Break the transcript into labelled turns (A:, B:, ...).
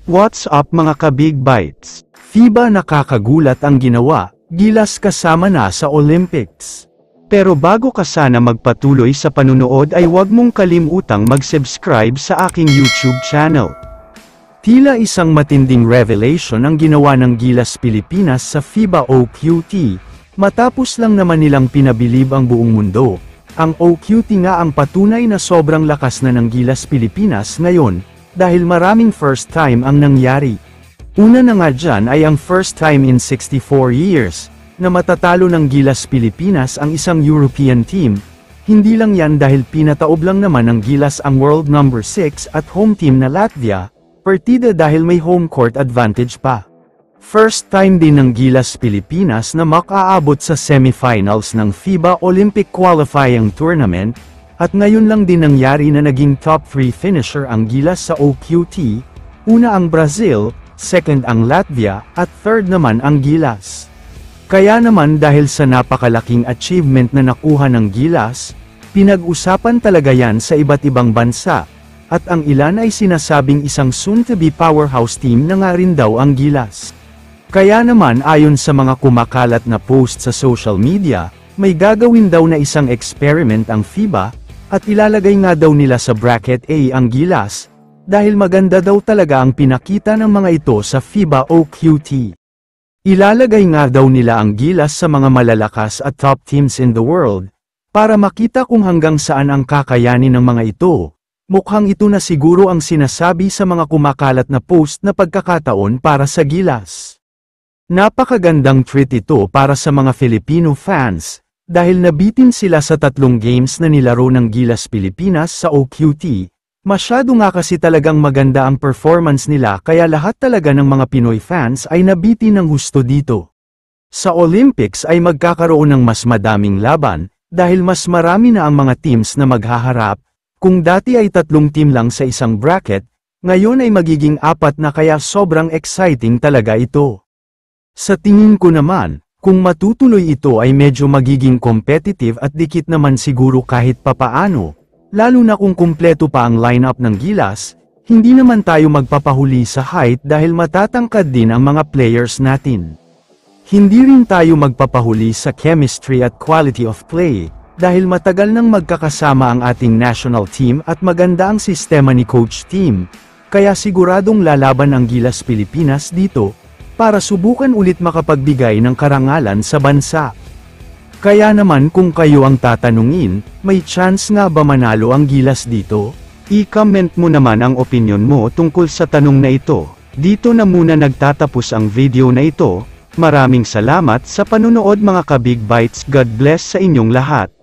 A: What's up mga ka-Big Bites? FIBA nakakagulat ang ginawa, Gilas kasama na sa Olympics. Pero bago ka sana magpatuloy sa panunood ay huwag mong kalimutang mag-subscribe sa aking YouTube channel. Tila isang matinding revelation ang ginawa ng Gilas Pilipinas sa FIBA OQT, matapos lang naman nilang pinabilib ang buong mundo. Ang OQT nga ang patunay na sobrang lakas na ng Gilas Pilipinas ngayon, dahil maraming first time ang nangyari. Una na nga dyan ay ang first time in 64 years, na matatalo ng Gilas Pilipinas ang isang European team. Hindi lang yan dahil pinataob lang naman ng Gilas ang world number 6 at home team na Latvia, partida dahil may home court advantage pa. First time din ng Gilas Pilipinas na makaabot sa semifinals ng FIBA Olympic Qualifying Tournament, at ngayon lang din nangyari na naging top 3 finisher ang Gilas sa OQT, una ang Brazil, second ang Latvia, at third naman ang Gilas. Kaya naman dahil sa napakalaking achievement na nakuha ng Gilas, pinag-usapan talaga yan sa iba't ibang bansa, at ang ilan ay sinasabing isang soon-to-be powerhouse team na nga rin daw ang Gilas. Kaya naman ayon sa mga kumakalat na post sa social media, may gagawin daw na isang experiment ang FIBA, at ilalagay nga daw nila sa bracket A ang Gilas, dahil maganda daw talaga ang pinakita ng mga ito sa FIBA OQT. Ilalagay nga daw nila ang Gilas sa mga malalakas at top teams in the world, para makita kung hanggang saan ang kakayanin ng mga ito. Mukhang ito na siguro ang sinasabi sa mga kumakalat na post na pagkakataon para sa Gilas. Napakagandang treat ito para sa mga Filipino fans, dahil nabitin sila sa 3 games na nilaro ng Gilas Pilipinas sa OQT, masyado nga kasi talagang maganda ang performance nila kaya lahat talaga ng mga Pinoy fans ay nabitin ng husto dito. Sa Olympics ay magkakaroon ng mas madaming laban, dahil mas marami na ang mga teams na maghaharap, kung dati ay 3 team lang sa isang bracket, ngayon ay magiging 4 na kaya sobrang exciting talaga ito. Sa tingin ko naman, kung matutuloy ito ay medyo magiging competitive at dikit naman siguro kahit papaano, lalo na kung kumpleto pa ang lineup ng Gilas, hindi naman tayo magpapahuli sa height dahil matatangkad din ang mga players natin. Hindi rin tayo magpapahuli sa chemistry at quality of play, dahil matagal nang magkakasama ang ating national team at maganda ang sistema ni Coach Team, kaya siguradong lalaban ang Gilas Pilipinas dito, para subukan ulit makapagbigay ng karangalan sa bansa. Kaya naman kung kayo ang tatanungin, may chance nga ba manalo ang Gilas dito? I-comment mo naman ang opinion mo tungkol sa tanong na ito. Dito na muna nagtatapos ang video na ito. Maraming salamat sa panunood mga ka-Big Bites. God bless sa inyong lahat.